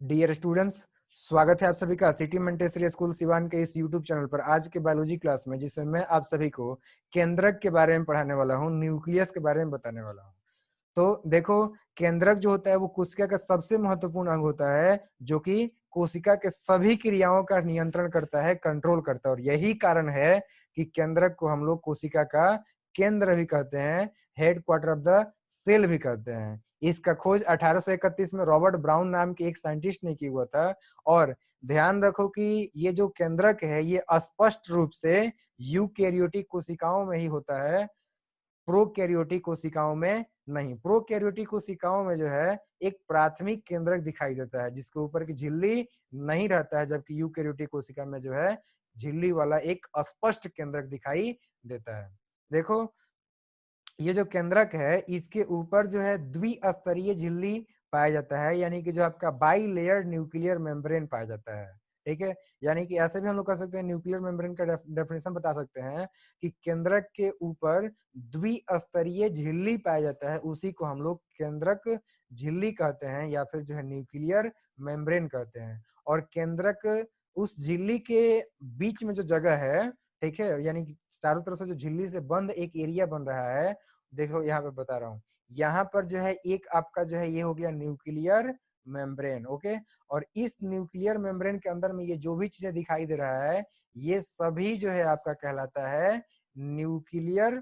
Dear students, स्वागत है आप सभी का सिटी मोंटेसरी स्कूल सिवान के इस यूट्यूब चैनल पर। आज के बायोलॉजी क्लास में जिसमें मैं आप सभी को केंद्रक के बारे में पढ़ाने वाला हूं, न्यूक्लियस के बारे में बताने वाला हूं। तो देखो, केंद्रक जो होता है वो कोशिका का सबसे महत्वपूर्ण अंग होता है, जो कि कोशिका के सभी क्रियाओं का नियंत्रण करता है, कंट्रोल करता है। और यही कारण है कि केंद्रक को हम लोग कोशिका का केंद्र भी कहते हैं, headquarter of the cell भी कहते हैं। इसका खोज 1831 में रॉबर्ट ब्राउन नाम के एक साइंटिस्ट ने किया हुआ था। और ध्यान रखो कि ये जो केंद्रक है ये स्पष्ट रूप से यूकेरियोटिक कोशिकाओं में ही होता है, प्रोकैरियोटिक कोशिकाओं में नहीं। प्रोकैरियोटिक कोशिकाओं में जो है एक प्राथमिक केंद्रक दिखाई देता है जिसके ऊपर की झिल्ली नहीं रहता है, जबकि यूकेरियोटिक कोशिका में जो है झिल्ली वाला एक स्पष्ट केंद्रक दिखाई देता है। देखो, ये जो केंद्रक है इसके ऊपर जो है द्विस्तरीय झिल्ली पाया जाता है, यानी कि जो आपका बाई लेयर्ड न्यूक्लियर मेम्ब्रेन पाया जाता है। ठीक है, यानी कि ऐसे भी हम लोग कह सकते हैं, न्यूक्लियर मेम्ब्रेन का डेफिनेशन बता सकते हैं कि केंद्रक के ऊपर द्विस्तरीय झिल्ली पाया जाता है, उसी को हम लोग केंद्रक झिल्ली कहते हैं या फिर जो है न्यूक्लियर मेम्ब्रेन कहते हैं। और केंद्रक उस झिल्ली के बीच में जो जगह है, ठीक है, यानी कि चारों तरफ से जो झिल्ली से बंद एक एरिया बन रहा है, देखो यहाँ पे बता रहा हूँ, यहाँ पर जो है एक आपका जो है ये हो गया न्यूक्लियर मेम्ब्रेन। ओके, और इस न्यूक्लियर मेम्ब्रेन के अंदर में ये जो भी चीजें दिखाई दे रहा है ये सभी जो है आपका कहलाता है न्यूक्लियर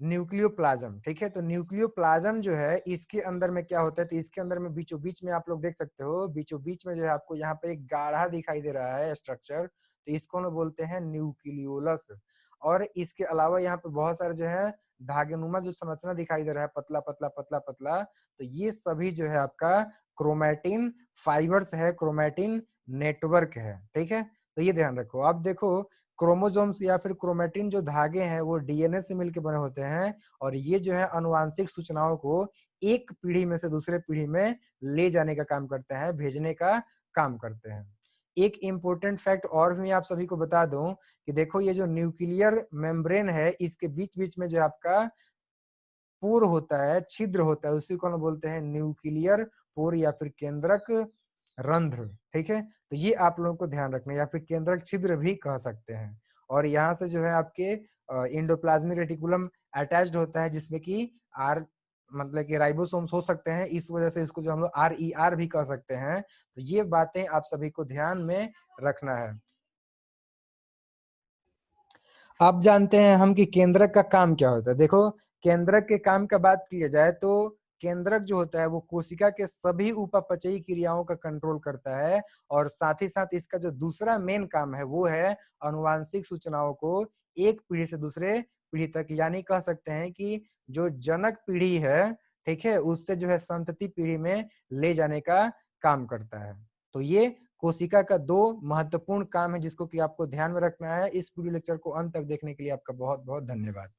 न्यूक्लियोप्लाज्म। ठीक है, तो न्यूक्लियोप्लाज्म जो है इसके अंदर में क्या होता है, तो इसके अंदर में बीचों बीच में आप लोग देख सकते हो, बीचों बीच में जो है आपको यहाँ पे एक गाढ़ा दिखाई दे रहा है स्ट्रक्चर, तो इसको हम बोलते हैं न्यूक्लियोलस। और इसके अलावा यहाँ पे बहुत सारे जो है धागेनुमा जो संरचना दिखाई दे रहा है, पतला पतला पतला पतला, तो ये सभी जो है आपका क्रोमैटिन फाइबर्स है, क्रोमैटिन नेटवर्क है। ठीक है, तो ये ध्यान रखो। अब देखो, क्रोमोसोम्स या फिर क्रोमैटिन जो धागे हैं वो डीएनए से मिलकर बने होते हैं, और ये जो है अनुवांशिक सूचनाओं को एक पीढ़ी में से दूसरे पीढ़ी में ले जाने का काम करते हैं, भेजने का काम करते हैं। एक इंपॉर्टेंट फैक्ट और भी आप सभी को बता दूं कि देखो, ये जो न्यूक्लियर मेम्ब्रेन है इसके बीच बीच में जो आपका पोर होता है, छिद्र होता है, उसी को हम बोलते हैं न्यूक्लियर पोर या फिर केंद्रक रंध्र। ठीक है, तो ये आप लोगों को ध्यान रखना है, या फिर केंद्रक छिद्र भी कह सकते हैं। और यहाँ से जो है आपके एंडोप्लाज्मिक रेटिकुलम अटैच्ड होता है, जिसमें कि आर मतलब कि राइबोसोम्स हो सकते हैं, इस वजह से इसको जो हम लोग RER भी कह सकते हैं। तो ये बातें आप सभी को ध्यान में रखना है। आप जानते हैं हम कि केंद्रक का काम क्या होता है। देखो, केंद्रक के काम का बात किया जाए तो केंद्रक जो होता है वो कोशिका के सभी उपापचयी क्रियाओं का कंट्रोल करता है, और साथ ही साथ इसका जो दूसरा मेन काम है वो है अनुवांशिक सूचनाओं को एक पीढ़ी से दूसरे पीढ़ी तक, यानी कह सकते हैं कि जो जनक पीढ़ी है, ठीक है, उससे जो है संतति पीढ़ी में ले जाने का काम करता है। तो ये कोशिका का दो महत्वपूर्ण काम है जिसको कि आपको ध्यान में रखना है। इस वीडियो लेक्चर को अंत तक देखने के लिए आपका बहुत बहुत धन्यवाद।